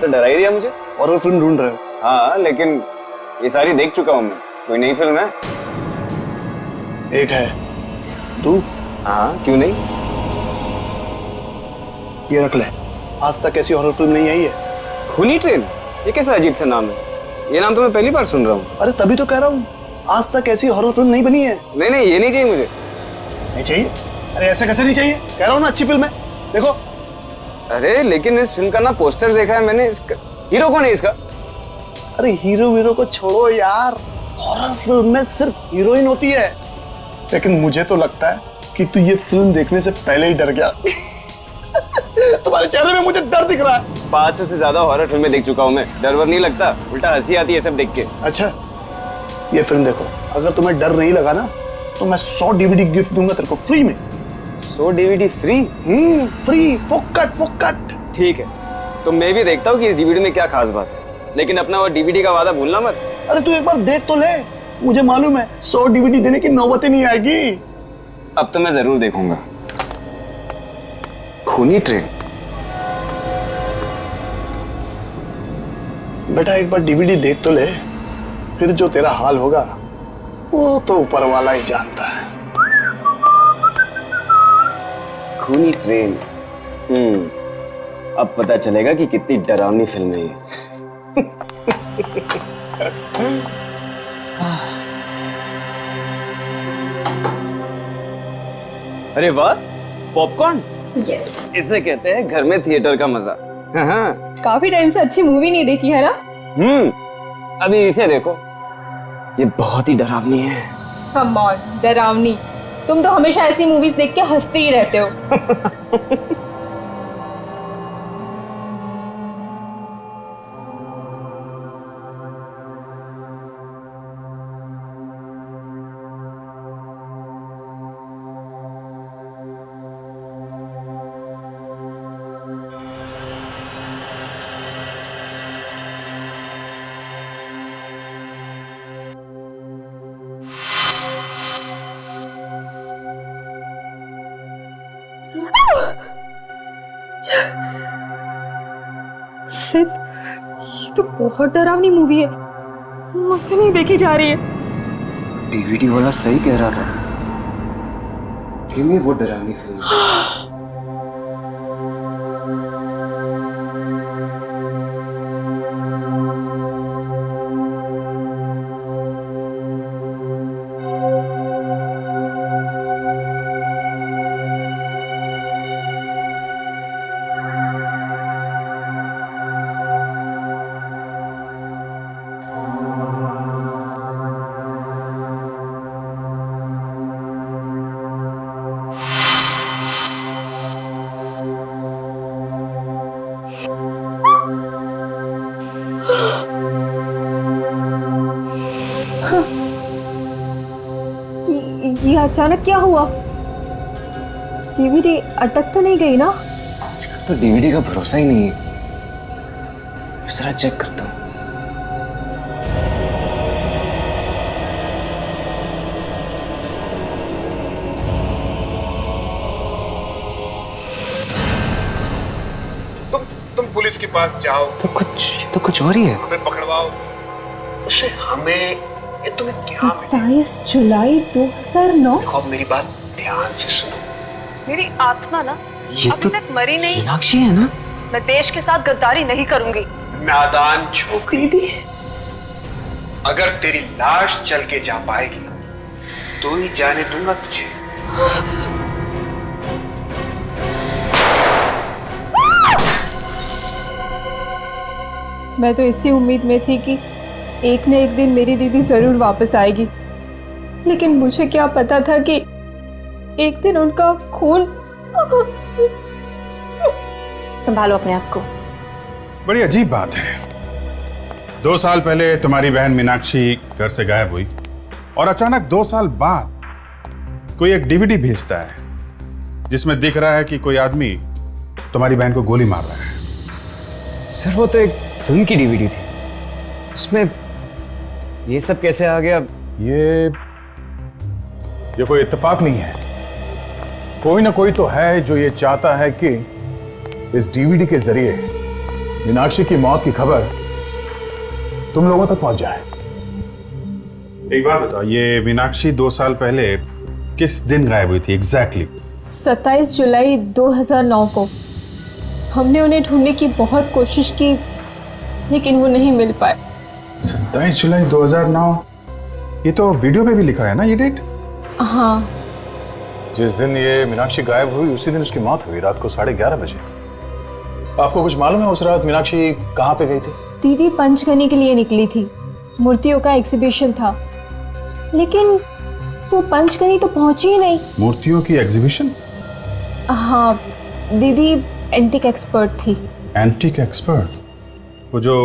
तो डरा ही दिया मुझे। हॉरर फिल्म ढूंढ रहे हो? हाँ, लेकिन ये सारी देख चुका हूँ मैं। कोई नई फिल्म है? एक है, तू। हाँ, क्यों नहीं? ये रख ले, आज तक ऐसी हॉरर फिल्म नहीं आई है। खूनी ट्रेन? ये कैसा अजीब सा नाम है? ये नाम तो मैं पहली बार सुन रहा हूँ। अरे तभी तो कह रहा हूँ, आज तक ऐसी हॉरर फिल्म नहीं बनी है। नहीं नहीं, ये नहीं चाहिए मुझे। नहीं चाहिए? अरे ऐसे कैसे नहीं चाहिए? कह रहा हूँ ना, अच्छी फिल्म है, देखो। अरे लेकिन इस फिल्म का ना पोस्टर देखा है मैंने। इसका हीरो कौन है इसका? अरे हीरो वीरो को छोड़ो यार, हॉरर फिल्म में सिर्फ हीरोइन होती है। लेकिन मुझे तो लगता है कि तू ये फिल्म देखने से पहले ही डर गया। तुम्हारे चेहरे में मुझे डर दिख रहा है। 500 से ज्यादा हॉरर फिल्में देख चुका हूँ मैं। डर वर नहीं लगता, उल्टा हंसी आती है सब देख के। अच्छा, ये फिल्म देखो, अगर तुम्हें डर नहीं लगा ना तो मैं 100 DVD गिफ्ट दूंगा तेरे को फ्री में। 100 DVD फ्री? फ्री, फुक्कट फुक्कट। ठीक है, तो मैं भी देखता हूँ कि इस DVD में क्या खास बात है, लेकिन अपना वो DVD का वादा भूलना मत। अरे तू एक बार देख तो ले, मुझे मालूम है 100 DVD देने की नौबत ही नहीं आएगी। अब तो मैं जरूर देखूंगा। खूनी ट्रेन? बेटा एक बार DVD देख तो ले, फिर जो तेरा हाल होगा वो तो ऊपर वाला ही जानता है। खूनी ट्रेन? अब पता चलेगा कि कितनी डरावनी फिल्म है ये। अरे वाह, पॉपकॉर्न। यस, इसे कहते हैं घर में थिएटर का मजा। हाँ। काफी टाइम से अच्छी मूवी नहीं देखी है ना? अभी इसे देखो, ये बहुत ही डरावनी है। कम ऑन, डरावनी? तुम तो हमेशा ऐसी मूवीज देख के हंसते ही रहते हो। सिद्ध, ये तो बहुत डरावनी मूवी है, मुझसे नहीं देखी जा रही है। DVD वाला सही कह रहा था, फिल्म में बहुत डरावनी फिल्म है। ये अचानक क्या हुआ? DVD अटक तो नहीं गई ना? आजकल तो DVD का भरोसा ही नहीं है। जरा चेक करता हूँ। तुम पुलिस के पास जाओ। तो कुछ और ही है। हमें पकड़वाओ। उसे हमें, ये तुम्हें क्या मिला? 27 जुलाई 2009। देखो अब मेरी बात ध्यान से सुनो। मेरी आत्मा ना ये अभी तक मरी नहीं। मीनाक्षी है ना? मैं देश के साथ गद्दारी नहीं करूंगी। नादान छोकरी, दीदी, अगर तेरी लाश चल के जा पाएगी तो ही जाने दूंगा तुझे। मैं तो इसी उम्मीद में थी कि एक न एक दिन मेरी दीदी जरूर वापस आएगी, लेकिन मुझे क्या पता था कि एक दिन उनका खून। संभालो अपने आप को। बड़ी अजीब बात है। 2 साल पहले तुम्हारी बहन मीनाक्षी घर से गायब हुई और अचानक 2 साल बाद कोई एक DVD भेजता है जिसमें दिख रहा है कि कोई आदमी तुम्हारी बहन को गोली मार रहा है। सर वो तो एक फिल्म की DVD थी, उसमें ये सब कैसे आ गया? ये कोई इत्तेफाक नहीं है। कोई ना कोई तो है जो ये चाहता है कि इस DVD के जरिए मीनाक्षी की मौत की खबर तुम लोगों तक पहुंच जाए। एक बात बताओ, ये मीनाक्षी 2 साल पहले किस दिन गायब हुई थी एग्जैक्टली? 27 जुलाई 2009 को। हमने उन्हें ढूंढने की बहुत कोशिश की, लेकिन वो नहीं मिल पाए। 27 जुलाई 2009, ये तो वीडियो पे भी लिखा है ना ये डेट? हाँ, जिस दिन ये मीनाक्षी गायब हुई उसी दिन उसकी मौत हुई, रात को 11:30 बजे। आपको कुछ मालूम है उस रात मीनाक्षी कहाँ पे गई थी? दीदी पंचगनी के लिए निकली थी। मूर्तियों का एग्जीबिशन था, लेकिन वो पंचगनी तो पहुंची ही नहीं। मूर्तियों की एग्जीबिशन? हाँ, दीदी एंटिक एक्सपर्ट थी। Antique expert? वो जो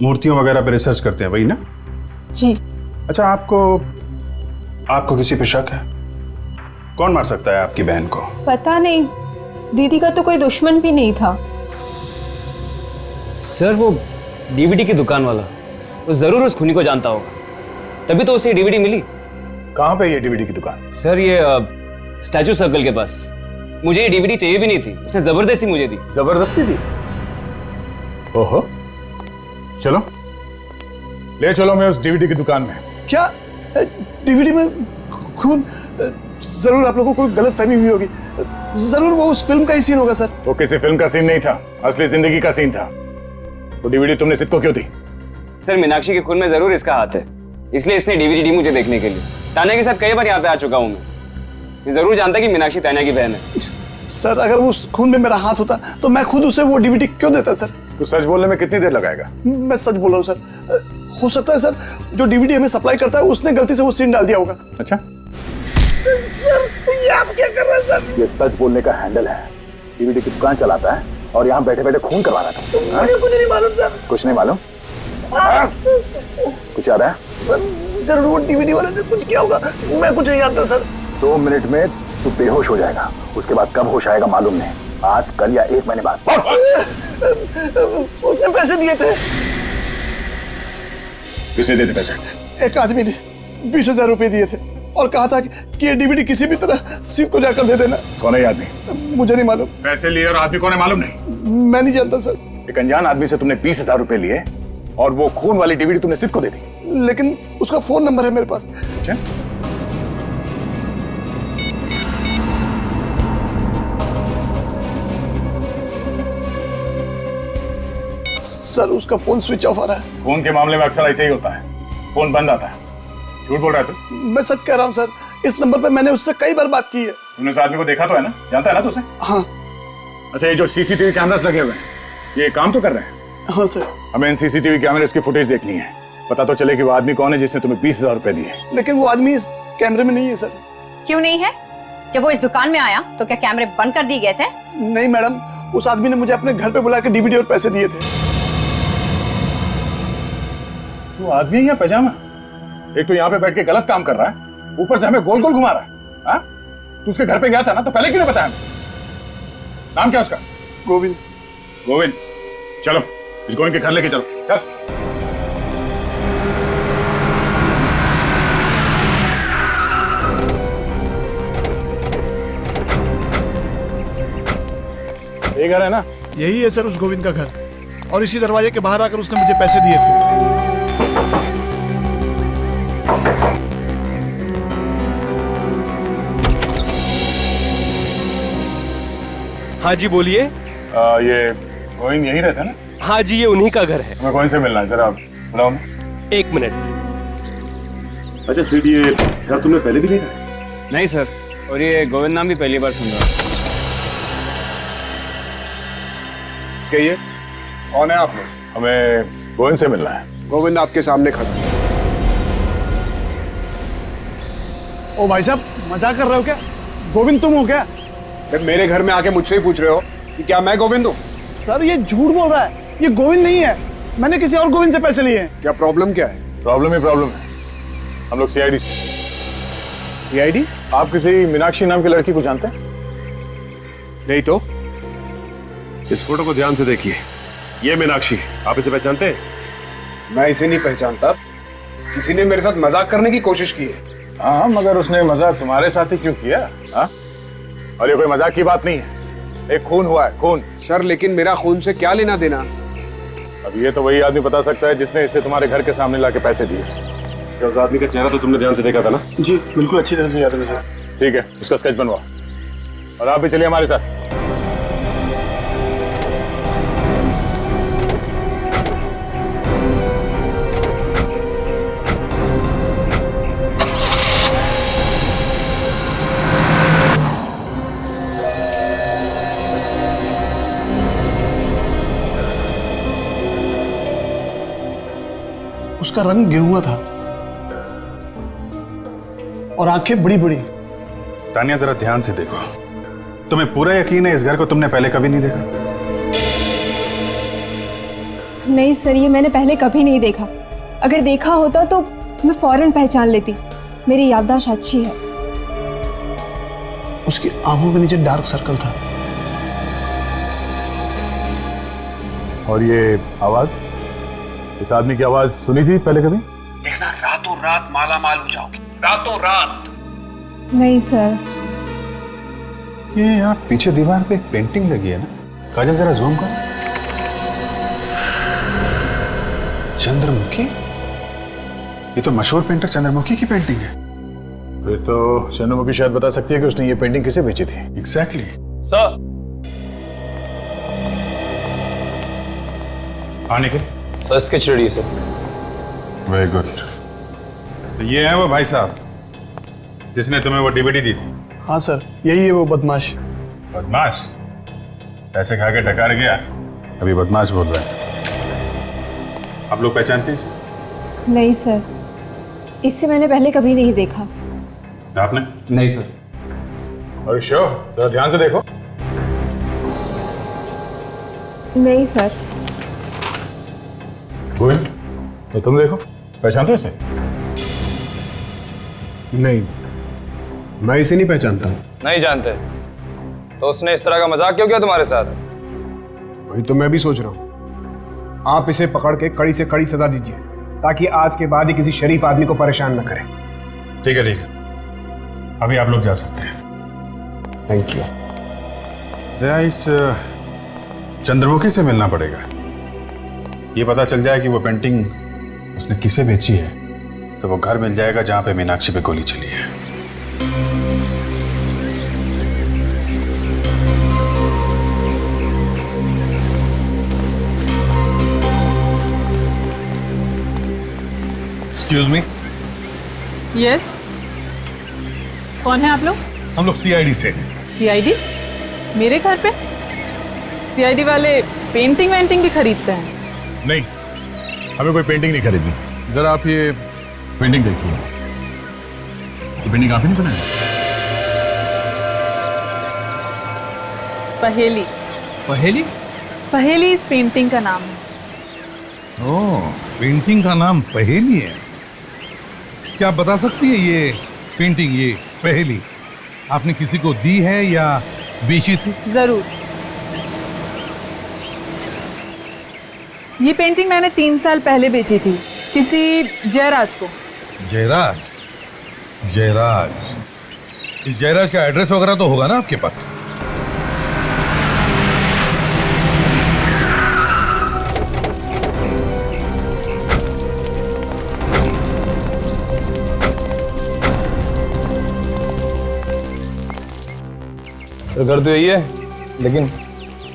मूर्तियों वगैरह पे रिसर्च करते हैं, वही ना? जी। अच्छा, आपको किसी पे शक है? कौन मार सकता है आपकी बहन को? पता नहीं, दीदी का तो कोई दुश्मन भी नहीं था। सर वो डीवीडी की दुकान वाला, वो जरूर उस खूनी को जानता होगा, तभी तो उसे डीवीडी मिली। कहाँ पे ये डीवीडी की दुकान? सर ये स्टैचू सर्कल के पास। मुझे ये डीवीडी चाहिए भी नहीं थी, उसने जबरदस्ती मुझे दी। जबरदस्ती दी? ओहो, चलो ले चलो मैं उस डीवीडी की दुकान में। क्या डीवीडी में खून? जरूर आप लोगों को कोई गलत फहमी हुई होगी। जरूर वो उस फिल्म का ही सीन होगा सर। वो किसी फिल्म का सीन नहीं था, असली जिंदगी का सीन था। तो डीवीडी तुमने सिद्ध को क्यों दी? सर मीनाक्षी के खून में जरूर इसका हाथ है, इसलिए इसने डीवीडी दी मुझे देखने के लिए। तान्या के साथ कई बार यहाँ पे आ चुका हूँ मैं, ये जरूर जानता कि मीनाक्षी तान्या की बहन है। सर अगर उस खून में मेरा हाथ होता तो मैं खुद उसे वो डीवीडी क्यों देता सर? तू सच बोलने में कितनी देर लगाएगा? मैं सच बोल रहा हूँ सर। हो सकता है सर जो डीवीडी हमें सप्लाई करता है उसने गलती से वो सीन डाल दिया होगा। अच्छा, सर ये आप क्या कर रहे हैं सर? ये सच बोलने का हैंडल है। डीवीडी की दुकान चलाता है और यहाँ बैठे बैठे खून करवा रहा था। मुझे कुछ नहीं मालूम सर। कुछ नहीं मालूम? कुछ याद है? सर जरूर वो डीवीडी वाले ने कुछ किया होगा, मैं कुछ नहीं जानता सर। 2 मिनट में तू बेहोश हो जाएगा, उसके बाद कब होश आएगा मालूम नहीं, आज, कल या 1 महीने बाद। उसने पैसे दिए थे। किसने दिए थे पैसे? एक आदमी ने 20,000 रुपए दिए थे और कहा था कि ये डीवीडी किसी भी तरह सिद्ध को जाकर दे देना। कौन है ये आदमी? मुझे नहीं मालूम। पैसे लिए और आदमी कौन है मालूम नहीं? मैं नहीं जानता सर। एक अनजान आदमी से तुमने 20,000 रुपए लिए और वो खून वाली डीवीडी तुमने सिद्ध को दे दी। लेकिन उसका फोन नंबर है मेरे पास। अच्छा, सर उसका फोन स्विच ऑफ आ रहा है। फोन के मामले में अक्सर ऐसे ही होता है, फोन बंद आता है। झूठ बोल रहा है तू? मैं सच कह रहा हूँ सर, इस नंबर पे मैंने उससे कई बार बात की है। तुमने उस आदमी को देखा तो है ना? जानता है ना तू उसे? हाँ। अच्छा, ये जो सीसीटीवी कैमरास लगे हुए हैं ये काम तो कर रहे हैं? हाँ सर। हमें इन सीसीटीवी कैमरास की फुटेज देखनी है, पता तो चले कि वो आदमी कौन है जिसने तुम्हें 20,000 रुपए दिए। लेकिन वो आदमी इस कैमरे में नहीं है सर। क्यों नहीं है? जब वो इस दुकान में आया तो क्या कैमरे बंद कर दिए गए थे? नहीं मैडम, उस आदमी ने मुझे अपने घर पे बुला के डीवीडी और पैसे दिए थे। तू आदमी है या पैजामा? एक तो यहाँ पे बैठ के गलत काम कर रहा है, ऊपर से हमें गोल गोल घुमा रहा है। हाँ? तू उसके घर पे गया था ना, तो पहले क्यों नहीं बताया? नाम क्या उसका? गोविंद। गोविंद, चलो इस गोविंद के घर लेके चलो। चल। ये घर है ना? यही है सर उस गोविंद का घर, और इसी दरवाजे के बाहर आकर उसने मुझे पैसे दिए थे। हाँ जी बोलिए। ये गोविंद यही रहता है ना? हाँ जी, ये उन्हीं का घर है। हमें गोविंद से मिलना है, जरा बुलाओ। 1 मिनट। अच्छा सीट, ये घर तुमने पहले भी देखा है? नहीं सर, और ये गोविंद नाम भी पहली बार सुन रहा हूँ। कहिए, कौन है आप लोग? हमें गोविंद से मिलना है। गोविंद आपके सामने खड़ा है। ओ भाई साहब, मजाक कर रहे हो क्या? गोविंद तुम हो क्या? फिर मेरे घर में आके मुझसे ही पूछ रहे हो कि क्या मैं गोविंद हूँ? सर ये झूठ बोल रहा है, ये गोविंद नहीं है। मैंने किसी और गोविंद से पैसे लिए हैं। क्या प्रॉब्लम क्या है? प्रॉब्लम ही प्रॉब्लम है। हम लोग सीआईडी से। सीआईडी? आप किसी मीनाक्षी नाम की लड़की को जानते हैं? नहीं तो। इस फोटो को ध्यान से देखिए, ये मीनाक्षी, आप इसे पहचानते हैं? मैं इसे नहीं पहचानता। किसी ने मेरे साथ मजाक करने की कोशिश की है। हाँ, मगर उसने मजाक तुम्हारे साथ ही क्यों किया? हाँ? और ये कोई मजाक की बात नहीं है, एक खून हुआ है, खून। सर लेकिन मेरा खून से क्या लेना देना? अब ये तो वही आदमी बता सकता है जिसने इसे तुम्हारे घर के सामने लाके पैसे दिए। क्या उस आदमी का चेहरा तो तुमने ध्यान से देखा था ना? जी बिल्कुल अच्छी तरह से याद है मुझे। ठीक है, उसका स्केच बनवाओ और आप भी चलिए हमारे साथ। उसका रंग गेहुआ था और आंखें बड़ी बड़ी। तानिया जरा ध्यान से देखो, तुम्हें पूरा यकीन है इस घर को तुमने पहले कभी नहीं देखा? नहीं सर, ये मैंने पहले कभी नहीं देखा। अगर देखा होता तो मैं फौरन पहचान लेती। मेरी याददाश्त अच्छी है। उसकी आंखों के नीचे डार्क सर्कल था। और ये आवाज, इस आदमी की आवाज सुनी थी पहले कभी? देखना रातों रात माला माल हो जाओगी, रातों रात। नहीं सर। ये यहाँ पीछे दीवार पे एक पेंटिंग लगी है ना, काजल जरा जूम करो। चंद्रमुखी, ये तो मशहूर पेंटर चंद्रमुखी की पेंटिंग है। फिर तो चंद्रमुखी शायद बता सकती है कि उसने ये पेंटिंग किसे बेची थी। एग्जैक्टली। सर आने के सर स्केच रेडी है सर। Very good. तो ये है वो भाई साहब जिसने तुम्हें वो डीवीडी दी थी? हाँ सर, यही है वो बदमाश। बदमाश? पैसे खा के डकार गया, अभी बदमाश बोल रहे हैं। आप लोग पहचानते हैं इसे? नहीं सर, इससे मैंने पहले कभी नहीं देखा। आपने? नहीं सर। और श्योर, जरा ध्यान से देखो। नहीं सर। गोविंद, तो तुम देखो, पहचानते हो इसे? नहीं, मैं इसे नहीं पहचानता। नहीं जानते? तो उसने इस तरह का मजाक क्यों किया तुम्हारे साथ? वही तो मैं भी सोच रहा हूँ। आप इसे पकड़ के कड़ी से कड़ी सजा दीजिए ताकि आज के बाद ही किसी शरीफ आदमी को परेशान न करे। ठीक है ठीक है, अभी आप लोग जा सकते हैं। Thank you. दया, इस चंद्रमुखी से मिलना पड़ेगा। ये पता चल जाए कि वो पेंटिंग उसने किसे बेची है तो वो घर मिल जाएगा जहां पे मीनाक्षी पे गोली चली है। Excuse me. यस, कौन है आप लोग? हम लोग सीआईडी से। सीआईडी? मेरे घर पे? सीआईडी वाले पेंटिंग वेंटिंग भी खरीदते हैं? नहीं, हमें कोई पेंटिंग नहीं खरीदनी। जरा आप ये पेंटिंग देखिए। ये पेंटिंग आप ही नहीं बनाई? पहेली। पहेली? पहेली इस पेंटिंग का नाम है। ओह, पेंटिंग का नाम पहेली है। क्या आप बता सकती है ये पेंटिंग, ये पहेली आपने किसी को दी है या बेची थी? जरूर। ये पेंटिंग मैंने 3 साल पहले बेची थी किसी जयराज को। जयराज? जयराज, इस जयराज का एड्रेस वगैरह तो होगा ना आपके पास? तो घर तो यही है, लेकिन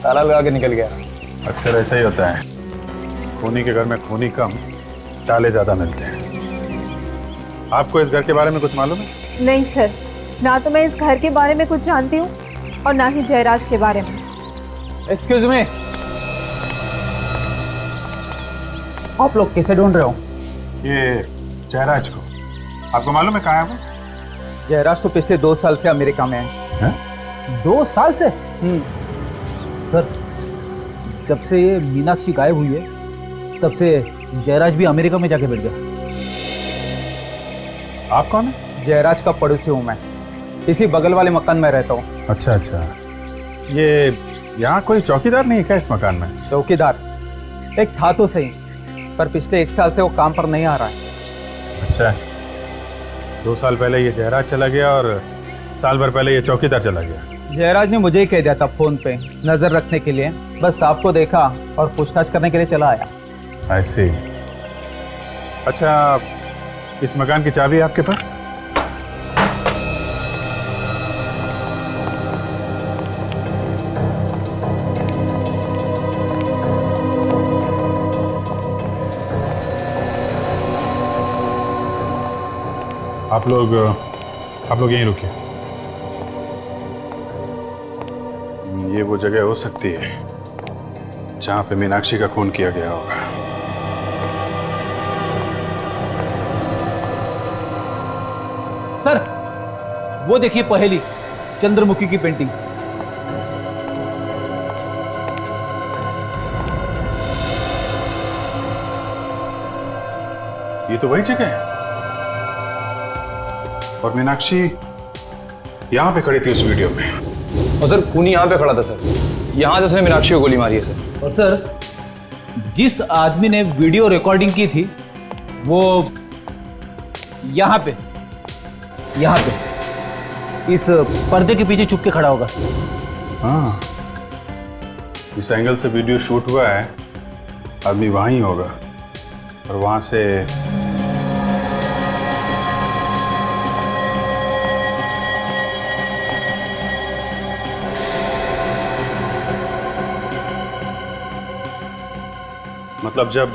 ताला लगा के निकल गया। अक्सर ऐसा ही होता है, खूनी के घर में खूनी कम, चाले ज्यादा मिलते हैं। आपको इस घर के बारे में कुछ मालूम है? नहीं सर, ना तो मैं इस घर के बारे में कुछ जानती हूँ और ना ही जयराज के बारे में। एक्सक्यूज मी, आप लोग कैसे ढूंढ रहे हो? ये जयराज को आपको मालूम है कहाँ है वो? जयराज तो पिछले 2 साल से अमेरिका में है। 2 साल से? सर, जब से ये मीनाक्षी गायब हुई है तब से जयराज भी अमेरिका में जाके बैठ गया। आप कौन है? जयराज का पड़ोसी हूँ मैं, इसी बगल वाले मकान में रहता हूँ। अच्छा अच्छा, ये यहाँ कोई चौकीदार नहीं है क्या इस मकान में? चौकीदार एक था तो सही, पर पिछले 1 साल से वो काम पर नहीं आ रहा है। अच्छा, 2 साल पहले ये जयराज चला गया और साल भर पहले ये चौकीदार चला गया। जयराज ने मुझे ही कह दिया था फोन पे नजर रखने के लिए, बस आपको देखा और पूछताछ करने के लिए चला आया। ऐसे। अच्छा, इस मकान की चाबी है आपके पास? आप लोग यहीं रुकिए। ये वो जगह हो सकती है जहां पे मीनाक्षी का खून किया गया होगा। सर, वो देखिए पहेली, चंद्रमुखी की पेंटिंग। ये तो वही जगह है। और मीनाक्षी यहां पे खड़ी थी उस वीडियो में। और सर, खूनी यहाँ पे खड़ा था सर। यहाँ से उसने मीनाक्षी को गोली मारी है सर। और सर, जिस आदमी ने वीडियो रिकॉर्डिंग की थी वो यहाँ पे इस पर्दे के पीछे छुप के खड़ा होगा। हाँ, इस एंगल से वीडियो शूट हुआ है, आदमी वहां ही होगा। और वहां से मतलब जब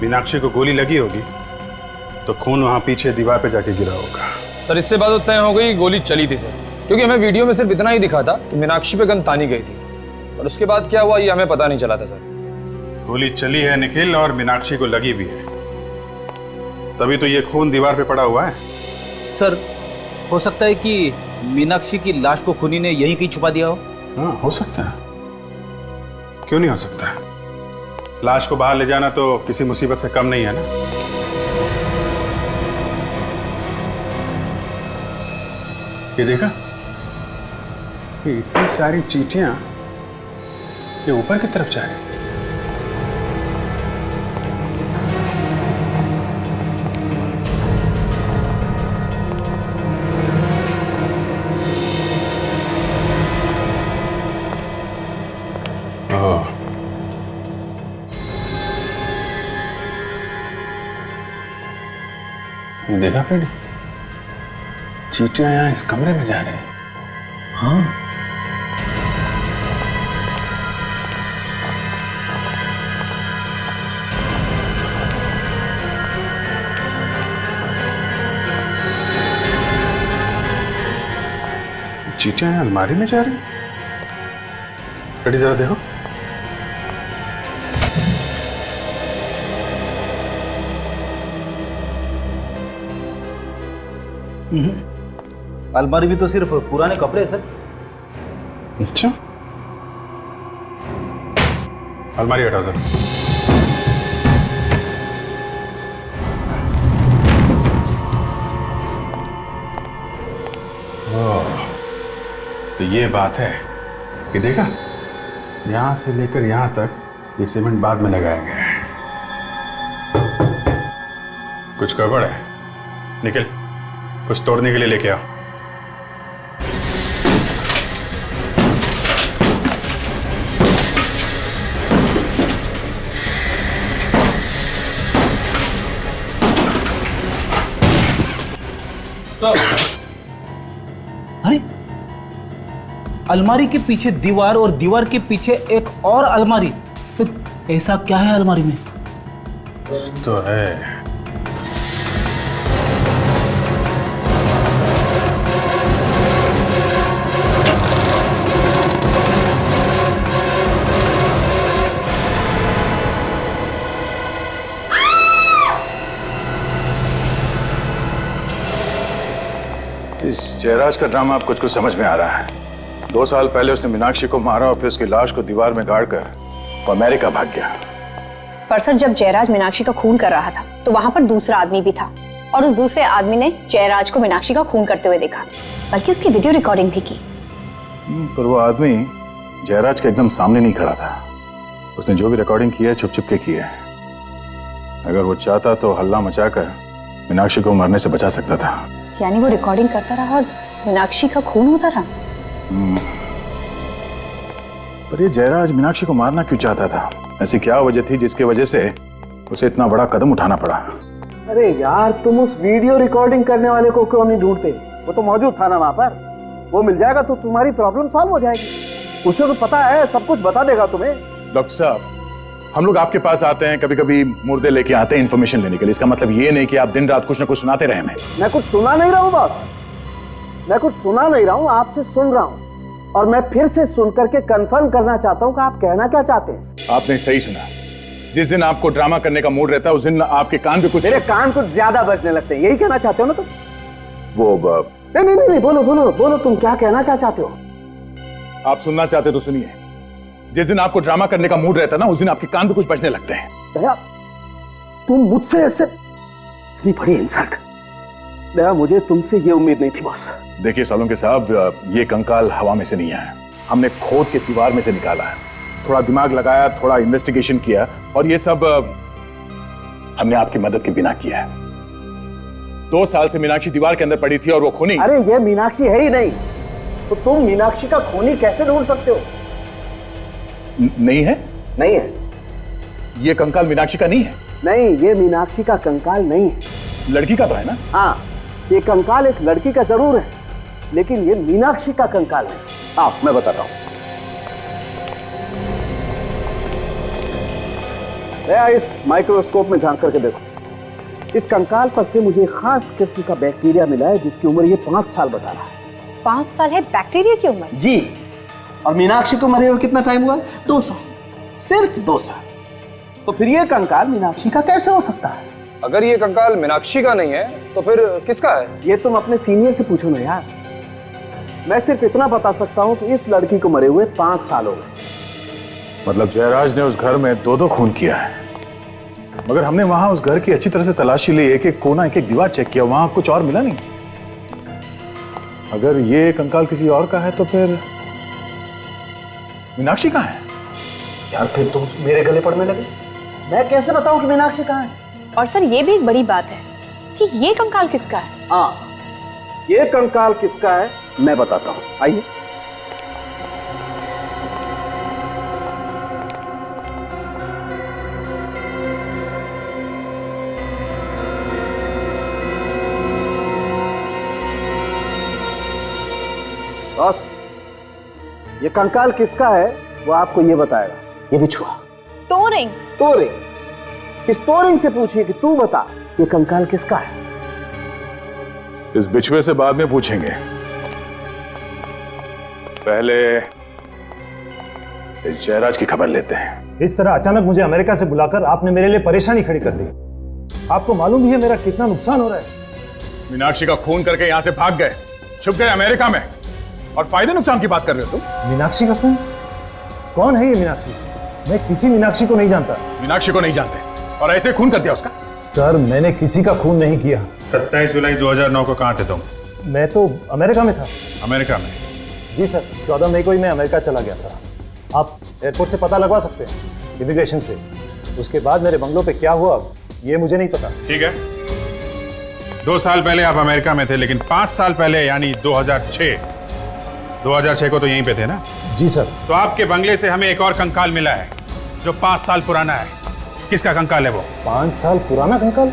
मीनाक्षी को गोली लगी होगी तो खून वहां पीछे दीवार पे जाके गिरा होगा। सर, इससे बात तो तय हो गई गोली चली थी सर, क्योंकि हमें वीडियो में सिर्फ इतना ही दिखा था कि मीनाक्षी पे गन तानी गई थी, और उसके बाद क्या हुआ ये हमें पता नहीं चला था सर। गोली चली है निखिल, और मीनाक्षी को लगी भी है, तभी तो ये खून दीवार पे पड़ा हुआ है। सर, हो सकता है कि मीनाक्षी की लाश को खूनी ने यहीं कहीं छुपा दिया हो। हाँ, हो सकता है, क्यों नहीं हो सकता है। लाश को बाहर ले जाना तो किसी मुसीबत से कम नहीं है ना। ये देखा, ये इतनी सारी चींटियां ये ऊपर की तरफ जा रही हैं। ये देखा फ्रेंड, चींटियां यहाँ इस कमरे में जा रहे हैं। हाँ, चींटियां यहाँ अलमारी में जा रही हैं। फ्रेंडी जरा देखो। अलमारी भी तो सिर्फ पुराने कपड़े हैं सर। अच्छा, अलमारी हटाओ जरा। तो ये बात है कि देखा, यहां से लेकर यहां तक ये सीमेंट बाद में लगाया गया है। कुछ गड़बड़ है निखिल, कुछ तोड़ने के लिए लेके आओ। अरे, अलमारी के पीछे दीवार और दीवार के पीछे एक और अलमारी, तो ऐसा क्या है अलमारी में? तो है इस जयराज का ड्रामा अब कुछ समझ में आ रहा है। 2 साल पहले उसने मीनाक्षी को मारा और फिर उसकी लाश को दीवार में गाड़कर वो अमेरिका भाग गया। पर सर, जब जयराज मीनाक्षी का खून कर रहा था तो वहां पर दूसरा आदमी भी था, और उस दूसरे आदमी ने जयराज को मीनाक्षी का खून करते हुए देखा, बल्कि उसकी वीडियो रिकॉर्डिंग भी की। पर वो आदमी जयराज के एकदम सामने नहीं खड़ा था। उसने जो भी रिकॉर्डिंग की है छुप छुप के की है। अगर वो चाहता तो हल्ला मचाकर मीनाक्षी को मरने से बचा सकता था। यानी वो रिकॉर्डिंग करता रहा और मीनाक्षी का खून होता रहा। पर ये जयराज मीनाक्षी को मारना क्यों चाहता था? ऐसी क्या वजह थी जिसकी वजह से उसे इतना बड़ा कदम उठाना पड़ा। अरे यार, तुम उस वीडियो रिकॉर्डिंग करने वाले को क्यों नहीं ढूंढते? वो तो मौजूद था ना वहां पर। वो मिल जाएगा तो तुम्हारी प्रॉब्लम सॉल्व हो जाएगी। उसे तो पता है, सब कुछ बता देगा तुम्हें। डॉक्टर साहब, हम लोग आपके पास आते हैं, कभी कभी मुर्दे लेके आते हैं इन्फॉर्मेशन लेने के लिए। इसका मतलब ये नहीं कि आप दिन रात कुछ ना कुछ सुनाते रहे हमें। मैं कुछ सुना नहीं रहा हूँ बॉस, मैं कुछ सुना नहीं रहा हूँ, आपसे सुन रहा हूँ। और मैं फिर से सुन करके कंफर्म करना चाहता हूँ कि आप कहना क्या चाहते हैं। आपने सही सुना। जिस दिन आपको ड्रामा करने का मूड रहता है उस दिन आपके कान पे कुछ, मेरे कान कुछ ज्यादा बजने लगते हैं, यही कहना चाहते हो ना तुम? वो नहीं, बोलो बोलो बोलो, तुम क्या कहना क्या चाहते हो? आप सुनना चाहते तो सुनिए। जिस दिन आपको ड्रामा करने का मूड रहता है ना, उस दिन आपके कान पे कुछ बजने लगते हैं। दया, तुम मुझसे ऐसे, इतनी बड़ी इंसल्ट। दया, मुझे तुमसे ये उम्मीद नहीं थी बॉस। देखिए सालोंके साहब, ये कंकाल हवा में से नहीं आया, हमने खोद के दीवार में से निकाला है। थोड़ा दिमाग लगाया, थोड़ा इन्वेस्टिगेशन किया, और ये सब हमने आपकी मदद के बिना किया है। 2 साल से मीनाक्षी दीवार के अंदर पड़ी थी और वो खूनी। अरे ये मीनाक्षी है ही नहीं, तो तुम मीनाक्षी का खूनी कैसे ढूंढ सकते हो? नहीं है? नहीं है। ये कंकाल मीनाक्षी का नहीं है? नहीं, ये मीनाक्षी का कंकाल नहीं है। लड़की का तो है ना? हाँ, ये कंकाल एक लड़की का जरूर है, लेकिन ये मीनाक्षी का कंकाल नहीं। आप, मैं बताता हूं। इस माइक्रोस्कोप में झांक करके देखो। इस कंकाल पर से मुझे खास किस्म का बैक्टीरिया मिला है, जिसकी उम्र ये 5 साल बता रहा है। 5 साल है बैक्टीरिया की उम्र? जी। और मीनाक्षी को मरे हुए कितना टाइम हुआ? 2 साल, सिर्फ 2 साल। तो फिर ये कंकाल मीनाक्षी का कैसे हो सकता है? अगर ये कंकाल मीनाक्षी का नहीं है तो फिर किसका है? ये तुम अपने सीनियर से पूछो ना यार। मैं सिर्फ इतना बता सकता हूँ कि इस लड़की को मरे हुए 5 साल हो गए। मतलब जयराज ने उस घर में 2-2 खून किया है, मगर हमने वहां उस घर की अच्छी तरह से तलाशी ली, एक एक कोना, एक एक दीवार चेक किया, वहां कुछ और मिला नहीं। अगर ये कंकाल किसी और का है तो फिर मीनाक्षी कहाँ है? यार, फिर तुम मेरे गले पड़ने लगे। मैं कैसे बताऊं कि मीनाक्षी कहाँ है? और सर, ये भी एक बड़ी बात है कि ये कंकाल किसका है। हाँ, ये कंकाल किसका है मैं बताता हूँ, आइए। बॉस, ये कंकाल किसका है वो आपको ये बताएगा। ये बिछुआ टोरिंग। इस टोरिंग से पूछिए कि तू बता, ये कंकाल किसका है। इस बिछुए से बाद में पूछेंगे, पहले इस जयराज की खबर लेते हैं। इस तरह अचानक मुझे अमेरिका से बुलाकर आपने मेरे लिए परेशानी खड़ी कर दी। आपको मालूम भी है मेरा कितना नुकसान हो रहा है। मीनाक्षी का खून करके यहां से भाग गए, छुप गए अमेरिका में, और फायदे नुकसान की बात कर रहे हो तुम। मीनाक्षी का खून? कौन है ये मीनाक्षी? मैं किसी मीनाक्षी को नहीं जानता। मीनाक्षी को नहीं जानते और ऐसे खून कर दिया उसका? सर, मैंने किसी का खून नहीं किया। 27 जुलाई 2009 को कहाँ थे तुम? मैं तो अमेरिका में था। अमेरिका में? जी सर, 14 मई को ही मैं अमेरिका चला गया था। आप एयरपोर्ट से पता लगवा सकते हैं, इमिग्रेशन से। उसके बाद मेरे बंगलों पे क्या हुआ ये मुझे नहीं पता। ठीक है, 2 साल पहले आप अमेरिका में थे, लेकिन 5 साल पहले यानी 2006 को तो यहीं पे थे ना? जी सर। तो आपके बंगले से हमें एक और कंकाल मिला है जो 5 साल पुराना है। किसका कंकाल है वो? 5 साल पुराना कंकाल?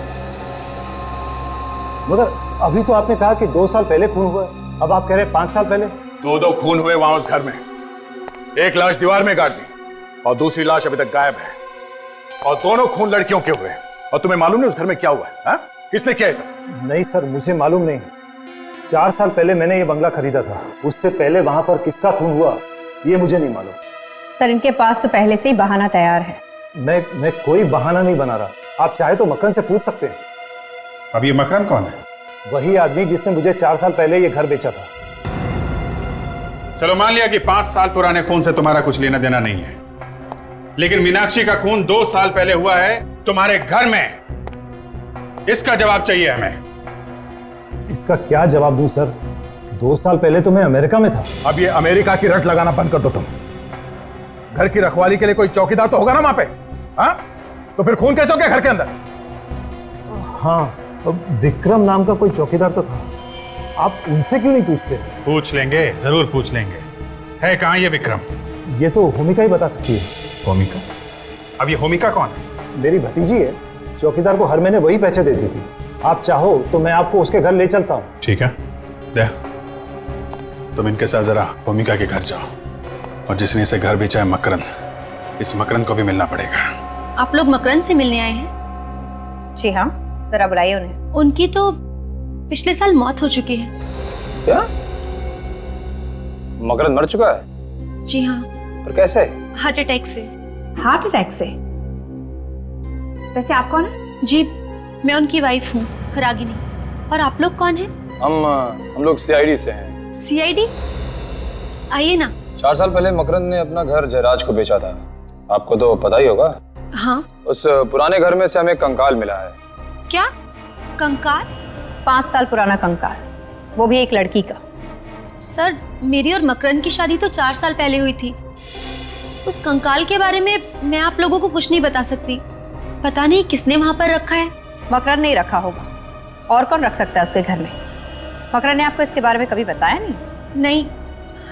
मगर अभी तो आपने कहा कि 2 साल पहले खून हुआ है, अब आप कह रहे हैं 5 साल पहले। 2 खून हुए वहां उस घर में। एक लाश दीवार में गाड़ दी और दूसरी लाश अभी तक गायब है, और दोनों खून लड़कियों के हुए। और तुम्हें मालूम नहीं उस घर में क्या हुआ है? हा? किसने किया ऐसा? नहीं सर, मुझे मालूम नहीं। 4 साल पहले मैंने ये बंगला खरीदा था, उससे पहले वहां पर किसका खून हुआ ये मुझे नहीं मालूम। सर, इनके पास तो पहले से ही बहाना तैयार है। मैं कोई बहाना नहीं बना रहा। आप चाहे तो मक्खन से पूछ सकते हैं। अब ये मकरन कौन है? वही आदमी जिसने मुझे 4 साल पहले ये घर बेचा था। चलो मान लिया कि 5 साल पुराने खून से तुम्हारा कुछ लेना देना नहीं है, लेकिन मीनाक्षी का खून 2 साल पहले हुआ है तुम्हारे घर में। इसका जवाब चाहिए हमें। इसका क्या जवाब दूं सर? 2 साल पहले तो मैं अमेरिका में था। अब ये अमेरिका की रट लगाना बंद कर दो तुम। घर की रखवाली के लिए कोई चौकीदार तो होगा ना वहां पे? हाँ, तो फिर खून कैसे हो गया घर के अंदर? हाँ, विक्रम नाम का कोई चौकीदार तो था। आप उनसे क्यों नहीं पूछते? पूछ लेंगे, जरूर पूछ लेंगे। है कहाँ ये विक्रम? ये तो होमिका ही बता सकती है। होमिका? अब ये होमिका कौन है? मेरी भतीजी है, चौकीदार को हर महीने वही पैसे देती थी। आप चाहो तो मैं आपको उसके घर ले चलता हूँ। ठीक है, दे। तुम इनके साथ जरा भूमिका के घर जाओ, और जिसने इसे घर बेचा है मकरंद, इस मकरंद को भी मिलना पड़ेगा। आप लोग मकरंद से मिलने आए हैं? जी हाँ, जरा बुलाइए उन्हें। उनकी तो पिछले साल मौत हो चुकी है। क्या? मकरंद मर चुका है? जी हाँ। पर कैसे? हार्ट अटैक से। हार्ट अटैक से? वैसे आप कौन है? जी, मैं उनकी वाइफ हूँ, रागिनी। और आप लोग कौन हैं? हम लोग सीआईडी से हैं। सीआईडी? आइए ना। 4 साल पहले मकरंद ने अपना घर जयराज को बेचा था, आपको तो पता ही होगा। हाँ। उस पुराने घर में से हमें कंकाल मिला है। क्या? कंकाल? 5 साल पुराना कंकाल, वो भी एक लड़की का। सर, मेरी और मकरंद की शादी तो 4 साल पहले हुई थी। उस कंकाल के बारे में मैं आप लोगों को कुछ नहीं बता सकती। पता नहीं किसने वहां पर रखा है। मकरंद नहीं रखा होगा, और कौन रख सकता है उसके घर में? मकरंद ने आपको इसके बारे में कभी बताया नहीं? नहीं,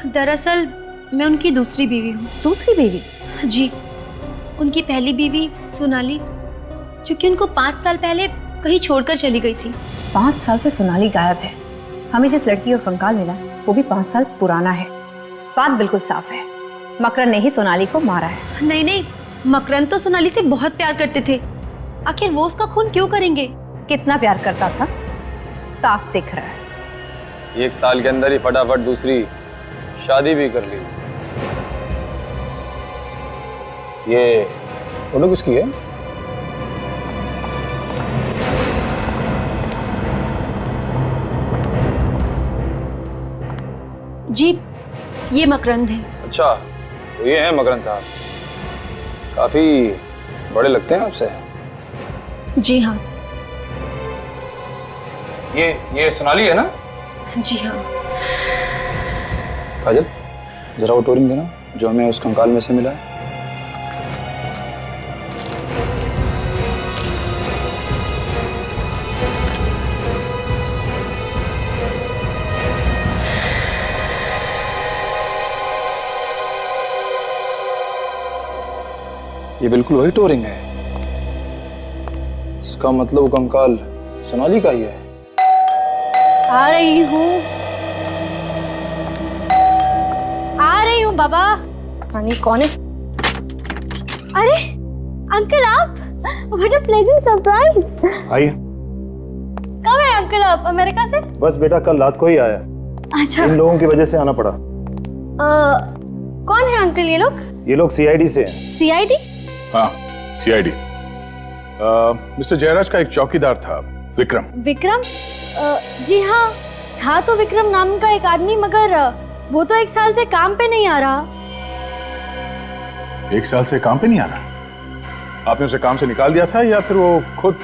दरअसल मैं उनकी दूसरी बीवी हूँ। दूसरी बीवी? जी, उनकी पहली बीवी सोनाली, जो कि उनको 5 साल पहले कहीं छोड़कर चली गई थी। 5 साल से सोनाली गायब है। हमें जिस लड़की और कंकाल मिला वो भी 5 साल पुराना है। बात बिल्कुल साफ है, मकरंद ने ही सोनाली को मारा है। नहीं नहीं, मकरंद तो सोनाली से बहुत प्यार करते थे। आखिर वो उसका खून क्यों करेंगे? कितना प्यार करता था साफ दिख रहा है। 1 साल के अंदर ही फटाफट दूसरी शादी भी कर ली। ये फोटो किसकी है? जी, ये मकरंद है। अच्छा, तो ये है मकरंद साहब। काफी बड़े लगते हैं आपसे। जी हाँ। ये सोनाली है ना? जी हाँ। काजल, जरा वो टोरिंग देना जो हमें उस कंकाल में से मिला है। ये बिल्कुल वही टोरिंग है। इसका मतलब वो कंकाल सोनाली का ही है। आ रही हूँ बाबा। रानी कौन है? अरे अंकल आप, व्हाट अ प्लेजेंट सरप्राइज। आइए। कब है अंकल आप अमेरिका से? बस बेटा कल रात को ही आया। अच्छा। इन लोगों की वजह से आना पड़ा। कौन है अंकल ये लोग? ये लोग सीआईडी से हैं। सीआईडी? हाँ, सीआईडी। मिस्टर जयराज का एक चौकीदार था, विक्रम। विक्रम? जी हाँ, था तो विक्रम नाम का एक आदमी, मगर वो तो 1 साल से काम पे नहीं आ रहा। 1 साल से काम पे नहीं आ रहा? आपने उसे काम से निकाल दिया था या फिर वो खुद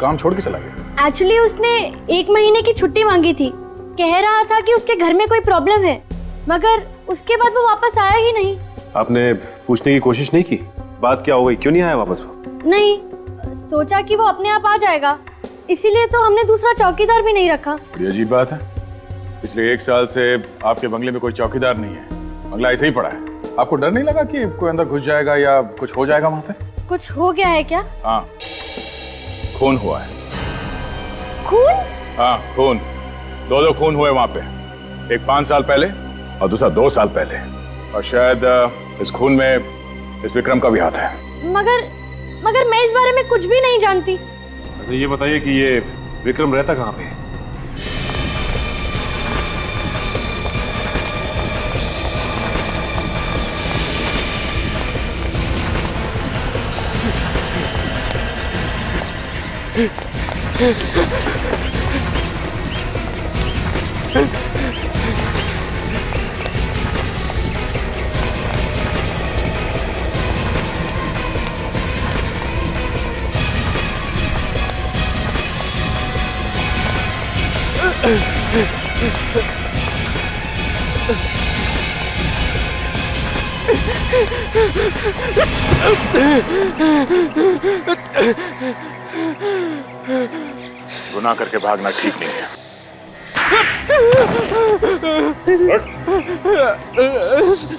काम छोड़ के चला गया? एक्चुअली उसने 1 महीने की छुट्टी मांगी थी। कह रहा था कि उसके घर में कोई प्रॉब्लम है, मगर उसके बाद वो वापस आया ही नहीं। आपने पूछने की कोशिश नहीं की बात क्या हो गई, क्यों नहीं आया वापस वो? नहीं, सोचा कि वो अपने आप आ जाएगा, इसीलिए तो हमने दूसरा चौकीदार भी नहीं रखा। बड़ी अजीब बात है, पिछले 1 साल से आपके बंगले में कोई चौकीदार नहीं है, बंगला ऐसे ही पड़ा है। आपको डर नहीं लगा कि कोई अंदर घुस जाएगा या कुछ हो जाएगा वहां पे? कुछ हो गया है क्या? हाँ, खून हुआ है। खून? हाँ, खून। 2 खून हुए वहां पे, एक 5 साल पहले और दूसरा 2 साल पहले, और शायद इस खून में इस विक्रम का भी हाथ है। मगर मैं इस बारे में कुछ भी नहीं जानती। अच्छा ये बताइए कि ये विक्रम रहता कहाँ पे? गुनाह करके भागना ठीक नहीं है।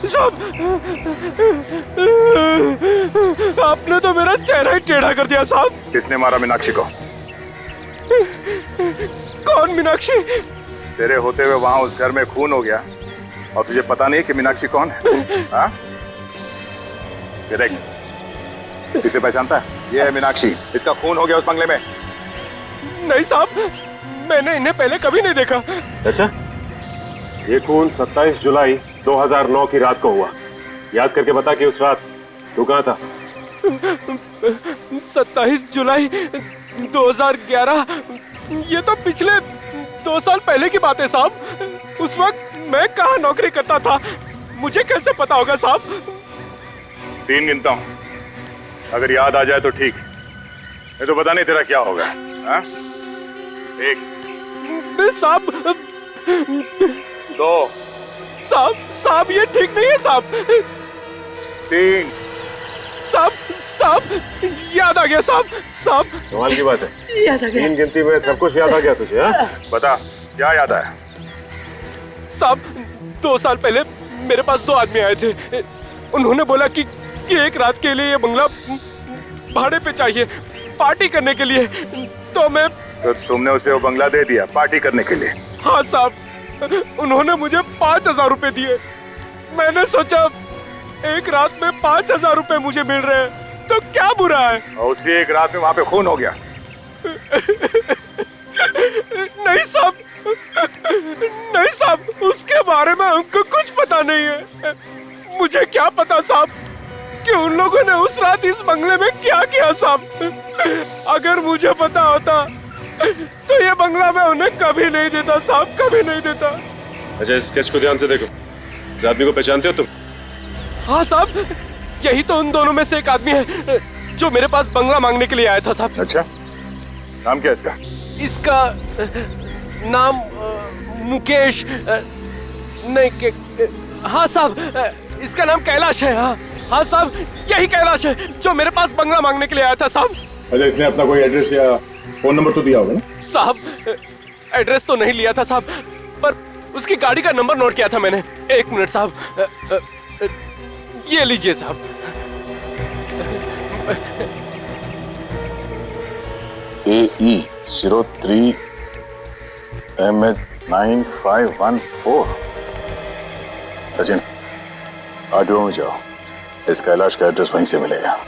साहब, आपने तो मेरा चेहरा ही टेढ़ा कर दिया साहब। किसने मारा मीनाक्षी को? कौन मीनाक्षी? तेरे होते हुए वहां उस घर में खून हो गया और तुझे पता नहीं कि मीनाक्षी कौन है? हाँ? ये देख, इसे पहचानता है? ये है मीनाक्षी, इसका खून हो गया उस बंगले में। नहीं साहब, मैंने इन्हें पहले कभी नहीं देखा। अच्छा, ये खून 27 जुलाई 2009 की रात को हुआ। याद करके बता कि उस रात तू कहाँ था? 27 जुलाई 2011, ये तो पिछले 2 साल पहले की बात है साहब। उस वक्त मैं कहाँ नौकरी करता था, मुझे कैसे पता होगा साहब? 3 गिनता हूँ, अगर याद आ जाए तो ठीक, नहीं तो पता नहीं तेरा क्या होगा। हाँ? 1 साहब, 2 साहब ये ठीक नहीं है साहब। 3 साहब याद आ गया साहब। कमाल की बात है, याद आ गया। 3 गिनती में सब कुछ याद आ गया तुझे? हाँ? बता क्या याद आया? साहब 2 साल पहले मेरे पास 2 आदमी आए थे। उन्होंने बोला कि एक रात के लिए ये बंगला भाड़े पे चाहिए, पार्टी करने के लिए। तो मैं तो तुमने उसे वो बंगला दे दिया पार्टी करने के लिए? हाँ साहब, उन्होंने मुझे 5,000 रुपए दिए। मैंने सोचा एक रात में 5,000 रुपए मुझे मिल रहे हैं तो क्या बुरा है। और उसी एक रात में वहां पे खून हो गया? नहीं साहब, उसके बारे में हमको कुछ पता नहीं है। मुझे क्या पता साहब कि उन लोगों ने उस रात इस बंगले में क्या किया साहब। अगर मुझे पता होता तो ये बंगला मैं उन्हें कभी नहीं देता साहब, कभी नहीं देता। अच्छा, इस स्केच को ध्यान से देखो, इस आदमी को पहचानते हो तुम? हाँ साहब, यही तो उन दोनों में से एक आदमी है जो मेरे पास बंगला मांगने के लिए आया था साहब। अच्छा, नाम क्या है इसका? इसका नाम मुकेश नहीं, हाँ साहब इसका नाम कैलाश है। हाँ साहब, यही कैलाश है जो मेरे पास बंगला मांगने के लिए आया था साहब। अच्छा, इसने अपना कोई एड्रेस या फोन नंबर तो दिया होगा ना? साहब, एड्रेस तो नहीं लिया था साहब, पर उसकी गाड़ी का नंबर नोट किया था मैंने। 1 मिनट साहब, ये लीजिए साहब। AE 03 MH 9514। सचिन, आरटीओ में जाओ, इस कैलाश का एड्रेस वहीं से मिलेगा।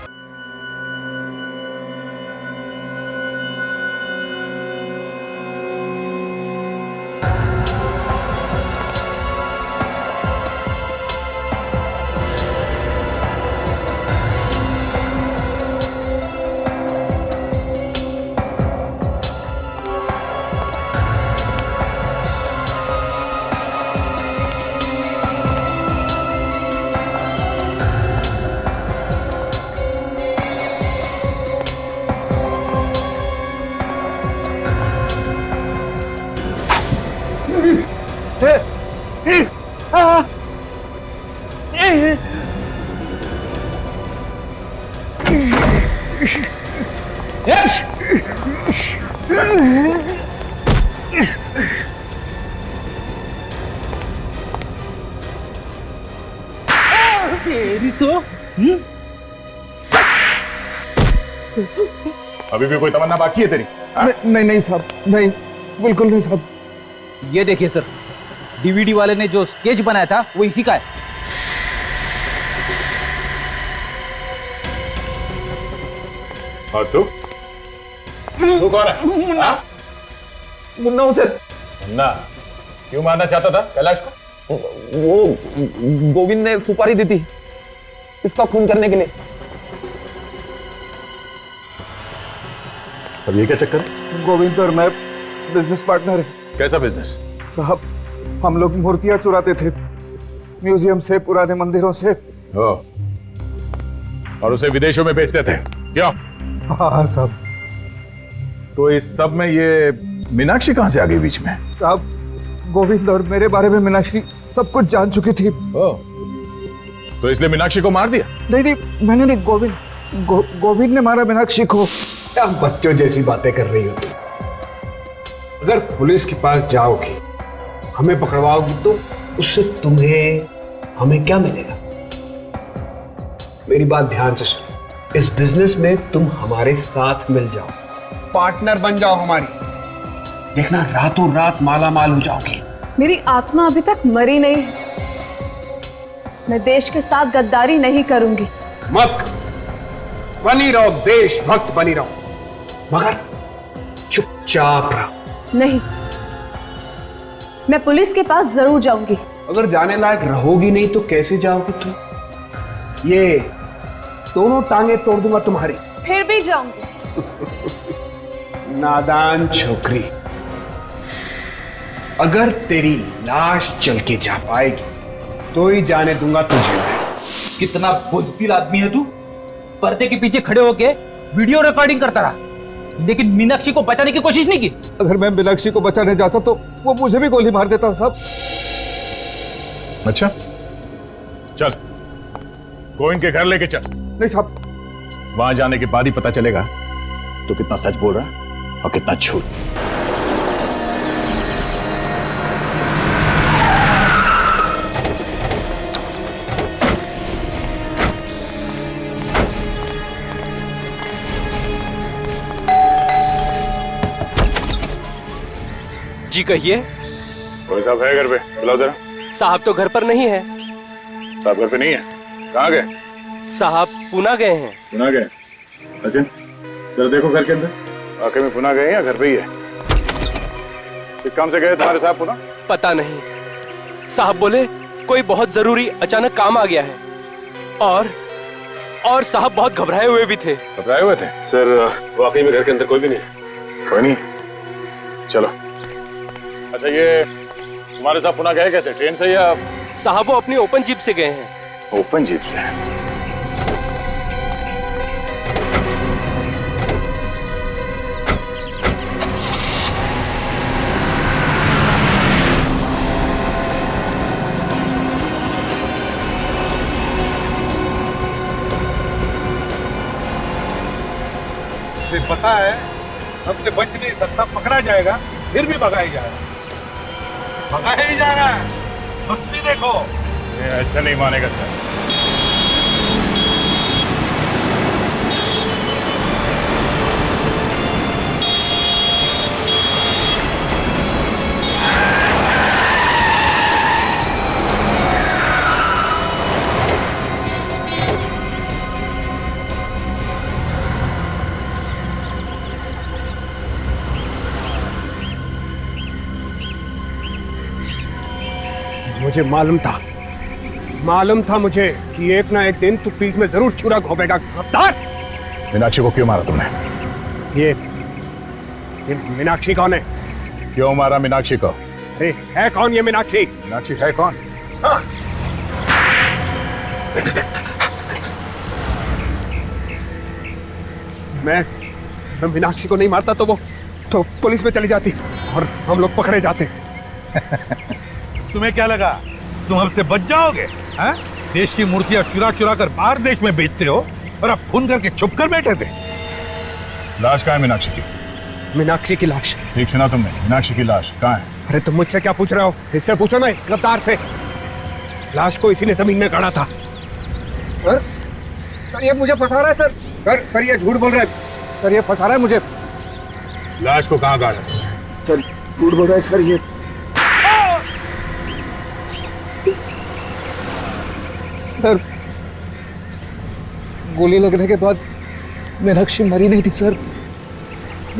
तेरी तो अभी भी कोई तमन्ना बाकी है तेरी? नहीं साहब, नहीं, बिल्कुल नहीं साहब। ये देखिए सर, डीवीडी वाले ने जो स्केच बनाया था वो इसी का है। और तू कौन है? मुन्ना हूं सर। मुन्ना? क्यों मारना चाहता था कैलाश को? वो गोविंद ने सुपारी दी थी इसका खून करने के लिए। अब ये क्या चक्कर है? गोविंद और मैं बिजनेस पार्टनर है। कैसा बिजनेस? साहब, हम लोग मूर्तियां चुराते थे म्यूजियम से, पुराने मंदिरों से। और उसे विदेशों में बेचते थे, क्यों? हाँ साहब। तो इस सब में ये मीनाक्षी कहां से आ गई बीच में? साहब, गोविंद और मेरे बारे में मीनाक्षी सब कुछ जान चुकी थी। तो इसलिए मीनाक्षी को मार दिया? नहीं, मैंने नहीं, गोविंद ने मारा मीनाक्षी को। क्या बच्चों जैसी बातें कर रही हो तुम? अगर पुलिस के पास जाओगी हमें पकड़वाओगी तो उससे तुम्हें हमें क्या मिलेगा? मेरी बात ध्यान से सुनो, इस बिजनेस में तुम हमारे साथ मिल जाओ, पार्टनर बन जाओ हमारी, देखना रातों रात माला माल हो जाओगी। मेरी आत्मा अभी तक मरी नहीं है। मैं देश के साथ गद्दारी नहीं करूंगी। मत करो, बनी रहो, देशभक्त बनी रहो, मगर चुपचाप रहो। नहीं, मैं पुलिस के पास जरूर जाऊंगी। अगर जाने लायक रहोगी नहीं तो कैसे जाओगी तुम? ये दोनों टांगे तोड़ दूंगा तुम्हारी। फिर भी जाऊंगी। नादान छोकरी, अगर तेरी लाश चल के जा पाएगी तो ही जाने दूंगा तुझे। कितना बुज़दिल आदमी है तू। पर्दे के पीछे खड़े होके वीडियो रिकॉर्डिंग करता रहा, लेकिन मीनाक्षी को बचाने की कोशिश नहीं की। अगर मैं मीनाक्षी को बचाने जाता तो वो मुझे भी गोली मार देता साहब। अच्छा चल, गोविंद के घर लेके चल। नहीं साहब, वहां जाने के बाद ही पता चलेगा तो कितना सच बोल रहा है और कितना झूठ। जी कहिए। कोई साहब है घर पे? बुलाओ जरा। साहब तो घर पर नहीं है। साहब घर पे नहीं है? कहाँ गए? साहब पुणे गए हैं। पुणे गए? अच्छा जरा देखो घर के अंदर, वाकई में पुणे गए या घर पे ही है? किस काम से गए तुम्हारे साहब पुणे? पता नहीं, साहब बोले कोई बहुत जरूरी अचानक काम आ गया है। और साहब बहुत घबराए हुए भी थे। घबराए हुए थे? सर वाकई में घर के अंदर कोई भी नहीं। कोई नहीं? चलो। अच्छा ये तुम्हारे साहब पुणे गए कैसे, ट्रेन से या? साहब वो अपनी ओपन जीप से गए हैं। ओपन जीप से? पता है हमसे बच नहीं सकता, पकड़ा जाएगा, फिर भी भगाया जाएगा, भगाया ही जा रहा है। मस्ती देखो। ये ऐसा नहीं मानेगा सर। मुझे मालूम था मुझे कि एक ना एक दिन तू पीठ में जरूर छुरा घोंपेगा। गद्दार! मीनाक्षी को क्यों मारा तुमने? ये मीनाक्षी कौन है? क्यों मारा मीनाक्षी को? है कौन ये मीनाक्षी? मीनाक्षी है कौन? हाँ। मैं मीनाक्षी को नहीं मारता तो वो तो पुलिस में चली जाती और हम लोग पकड़े जाते। तुम्हें क्या लगा तुम हमसे बच जाओगे? हैं? देश की मूर्तियां चुरा चुरा कर बाहर देश में बेचते हो और अब खून करके छुप कर बैठे थे। लाश कहाँ है मीनाक्षी की? मीनाक्षी की लाश? ठीक सुना तुमने, मीनाक्षी की लाश कहाँ है? अरे तुम मुझसे क्या पूछ रहे हो? इससे पूछो ना, इस गद्दार से। लाश को इसी ने जमीन में गाड़ा था। सर ये मुझे फंसा रहा है सर। सर ये झूठ बोल रहा है सर, ये फंसा रहा है मुझे। लाश को कहाँ गाड़ा? सर झूठ बोल रहा है सर ये। सर गोली लगने के बाद मीनाक्षी मरी नहीं थी सर,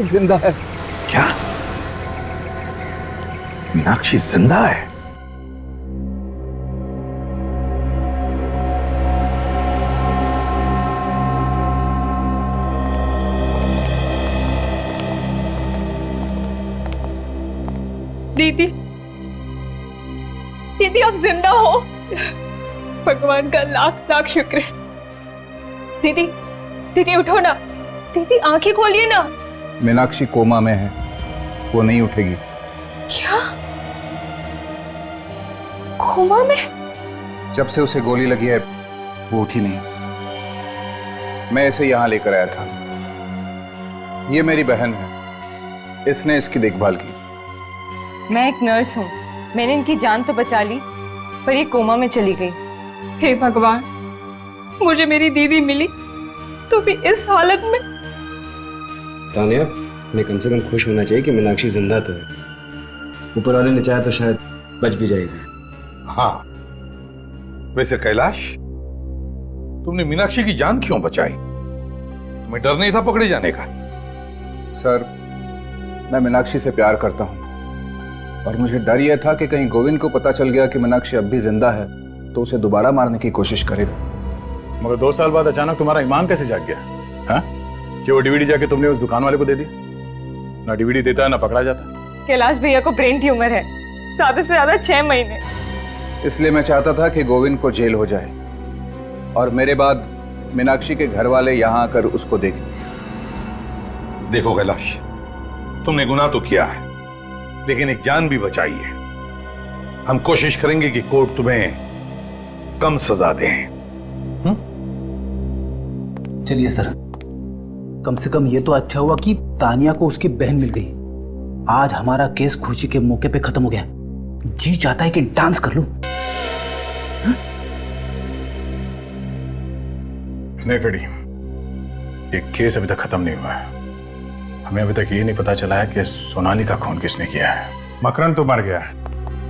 जिंदा है। क्या? मीनाक्षी जिंदा है? दीदी, दीदी आप जिंदा हो। भगवान का लाख लाख शुक्र है। दीदी, दीदी उठो ना। दीदी आंखें खोलिए ना। मीनाक्षी कोमा में है, वो नहीं उठेगी। क्या? कोमा में? जब से उसे गोली लगी है वो उठी नहीं। मैं इसे यहां लेकर आया था। ये मेरी बहन है, इसने इसकी देखभाल की। मैं एक नर्स हूँ, मैंने इनकी जान तो बचा ली, पर ये कोमा में चली गई। हे भगवान, मुझे मेरी दीदी मिली तो भी इस हालत में। तान्या, मैं कम से कम खुश होना चाहिए कि मीनाक्षी जिंदा तो है। ऊपर वाले ने चाहा तो शायद बच भी जाएगी। हाँ, वैसे कैलाश, तुमने मीनाक्षी की जान क्यों बचाई? तुम्हें डर नहीं था पकड़े जाने का? सर, मैं मीनाक्षी से प्यार करता हूँ और मुझे डर यह था कि कहीं गोविंद को पता चल गया कि मीनाक्षी अब भी जिंदा है तो उसे दोबारा मारने की कोशिश करेगा। मगर 2 साल बाद अचानक तुम्हारा ईमान कैसे जाग गया? हाँ? कि वो डीवीडी जाके तुमने उस दुकान वाले को दे दी? ना डीवीडी देता है ना पकड़ा जाता। कैलाश भैया को ब्रेन ट्यूमर है, ज्यादा से ज्यादा 6 महीने। इसलिए मैं चाहता था कि गोविंद को जेल हो जाए और मेरे बाद मीनाक्षी के घर वाले यहाँ आकर उसको देखें। देखो कैलाश, तुमने गुनाह तो किया है, लेकिन एक जान भी बचाई है। हम कोशिश करेंगे कि कोर्ट तुम्हें कम सजा दे। चलिए सर, कम से कम ये तो अच्छा हुआ कि तानिया को उसकी बहन मिल गई। आज हमारा केस खुशी के मौके पे खत्म हो गया। जी चाहता है कि डांस कर लूं। नहीं फ्रेडी, ये केस अभी तक खत्म नहीं हुआ है। हमें अभी तक ये नहीं पता चला है कि सोनाली का खून किसने किया है। मकरन तो मर गया।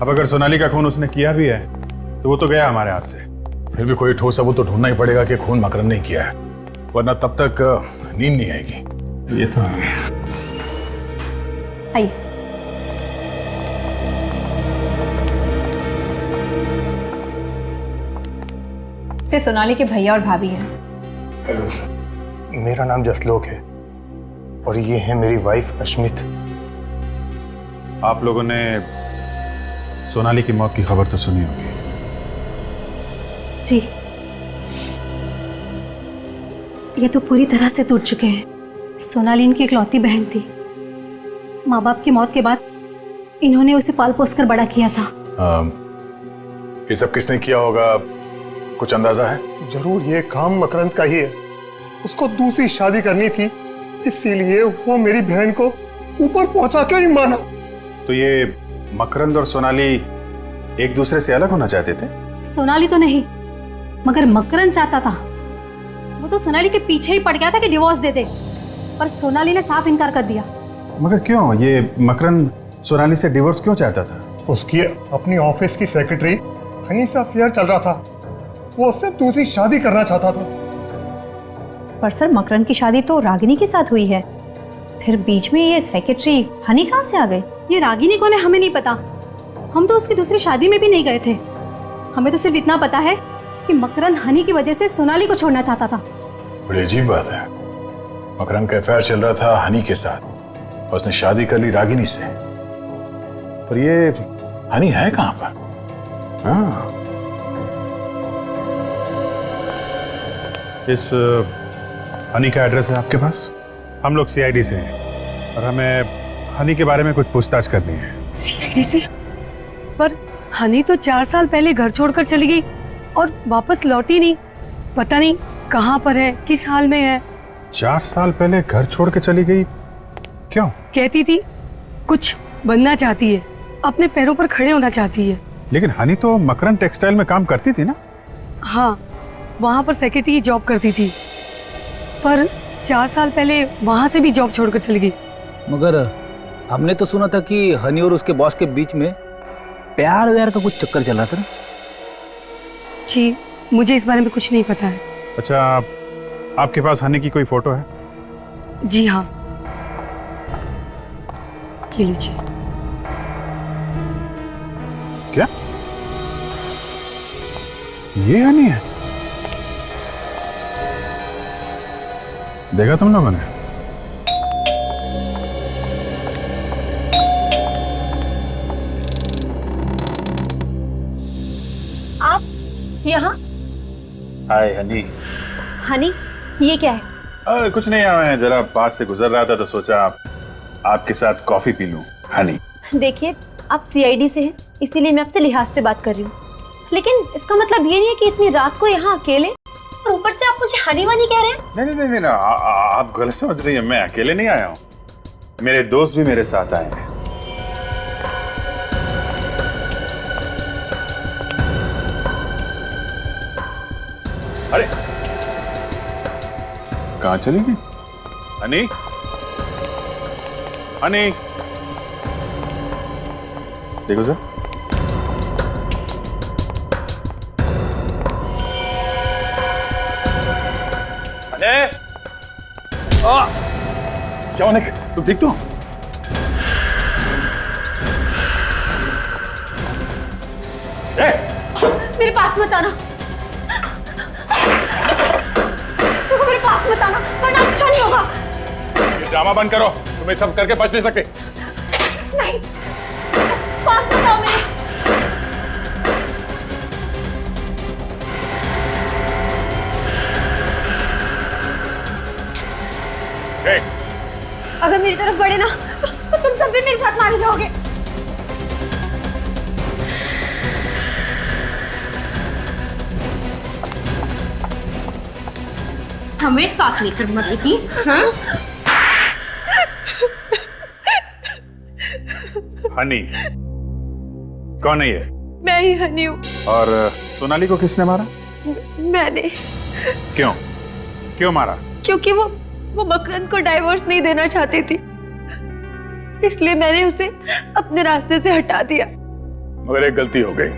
अब अगर सोनाली का खून उसने किया भी है तो वो तो गया हमारे हाथ से। फिर भी कोई ठोस सबूत तो ढूंढना ही पड़ेगा कि खून मकरन ने किया है, वरना तब तक नींद नहीं आएगी। ये तो आइए। से सोनाली के भैया और भाभी हैं। हेलो सर, मेरा नाम जसलोक है और ये है मेरी वाइफ अश्मित। आप लोगों ने सोनाली की मौत की खबर तो सुनी होगी। जी, ये तो पूरी तरह से टूट चुके हैं। सोनाली इनकी इकलौती बहन थी। माँ बाप की मौत के बाद इन्होंने उसे पाल पोस कर बड़ा किया था। ये सब किसने किया होगा, कुछ अंदाजा है? जरूर ये काम मकरंद का ही है। उसको दूसरी शादी करनी थी, इसीलिए वो मेरी बहन को ऊपर पहुंचा के ही माना। तो ये मकरंद और सोनाली एक दूसरे से अलग होना चाहते थे? सोनाली तो नहीं, मगर मकरंद चाहता था। वो तो सोनाली के पीछे ही पड़ गया था कि डिवोर्स दे दे, पर सोनाली ने साफ इनकार कर दिया। मगर क्यों? ये मकरंद सोनाली से डिवोर्स क्यों चाहता था? उसकी अपनी ऑफिस की सेक्रेटरी हनी से अफेयर चल रहा था, वो उससे दूसरी शादी करना चाहता था। पर सर, मकरंद की शादी तो रागिनी के साथ हुई है, फिर बीच में ये सेक्रेटरी हनी कहाँ से आ गई? ये रागिनी कौन है हमें नहीं पता। हम तो उसकी दूसरी शादी में भी नहीं गए थे। हमें तो सिर्फ इतना पता है कि मकरंद हनी की वजह से सोनाली को छोड़ना चाहता था। बड़ी अजीब बात है, मकरंद का अफेयर चल रहा था हनी के साथ और उसने शादी कर ली रागिनी से। पर ये हनी है कहां पर? हाँ, इस हनी का एड्रेस है आपके पास? हम लोग सीआईडी से हैं और हमें हनी के बारे में कुछ पूछताछ करनी है। सीआईडी से? पर हनी तो 4 साल पहले घर छोड़कर चली गई और वापस लौटी नहीं। पता नहीं कहाँ पर है, किस हाल में है। 4 साल पहले घर छोड़ के चली गई? क्यों? कहती थी कुछ बनना चाहती है, अपने पैरों पर खड़े होना चाहती है। लेकिन हनी तो मकरंद टेक्सटाइल में काम करती थी ना? हाँ, वहाँ पर सेक्रेटरी जॉब करती थी, पर 4 साल पहले वहाँ से भी जॉब छोड़कर चली गई। मगर हमने तो सुना था कि हनी और उसके बॉस के बीच में प्यार व्यार का कुछ चक्कर चल रहा था ना? जी, मुझे इस बारे में कुछ नहीं पता है। अच्छा, आपके पास हनी की कोई फोटो है? जी हाँ, ये लीजिए। क्या ये हनी है? देखा तुम लोगों ने? आप यहाँ? हाय हनी। हनी, ये क्या है? कुछ नहीं, मैं जरा पास से गुजर रहा था तो सोचा आपके साथ कॉफी पी लूं। हनी, देखिए, आप सीआईडी से हैं, इसीलिए मैं आपसे लिहाज से बात कर रही हूँ। लेकिन इसका मतलब ये नहीं है कि इतनी रात को यहाँ अकेले, और ऊपर से आप मुझे हनी वानी कह रहे हैं। नहीं, आप गलत समझ रही हैं। मैं अकेले नहीं आया हूँ, मेरे दोस्त भी मेरे साथ आए हैं। अरे कहाँ चली गई? हनी, हनी, देखो सर। अरे क्या होने? तुम ठीक तो? मेरे पास मत आना, मेरे पास मत आना, वरना अच्छा नहीं होगा। ये ड्रामा बंद करो, तुम्हें सब करके बच नहीं सकते। नहीं, पास मत आओ मेरे। अगर मेरी तरफ बढ़े ना तो तुम सब भी मेरे साथ मारे जाओगे। हमें साथ लेकर मरेगी, हाँ? हनी कौन है ये? मैं ही हनी हूँ। और सोनाली को किसने मारा? मैंने। क्यों? क्यों मारा? क्योंकि वो मकरंद को डाइवोर्स नहीं देना चाहती थी, इसलिए मैंने उसे अपने रास्ते से हटा दिया। मगर एक गलती हो गई,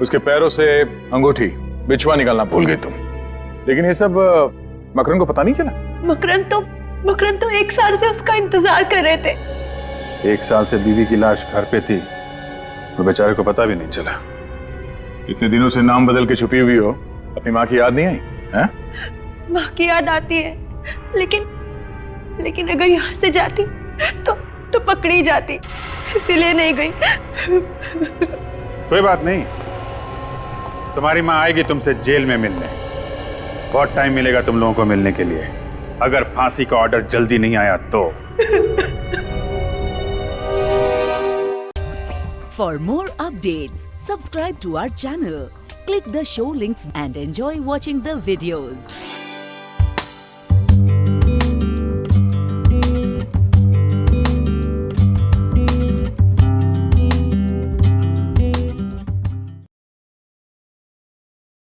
उसके पैरों से अंगूठी बिछुआ निकालना भूल गई तुम। लेकिन ये सब मकरंद को पता नहीं चला? मकरंद तो 1 साल से उसका इंतजार कर रहे थे। 1 साल से बीवी की लाश घर पे थी, तो बेचारे को पता भी नहीं चला। इतने दिनों से नाम बदल के छुपी हुई हो, अपनी माँ की याद नहीं आई? हैं? माँ की याद आती है, लेकिन अगर यहाँ से जाती तो पकड़ी जाती, इसीलिए नहीं गई। कोई बात नहीं, तुम्हारी माँ आएगी तुमसे जेल में मिलने। बहुत टाइम मिलेगा तुम लोगों को मिलने के लिए, अगर फांसी का ऑर्डर जल्दी नहीं आया तो। For more updates, subscribe to our channel, click the show links and enjoy watching the videos.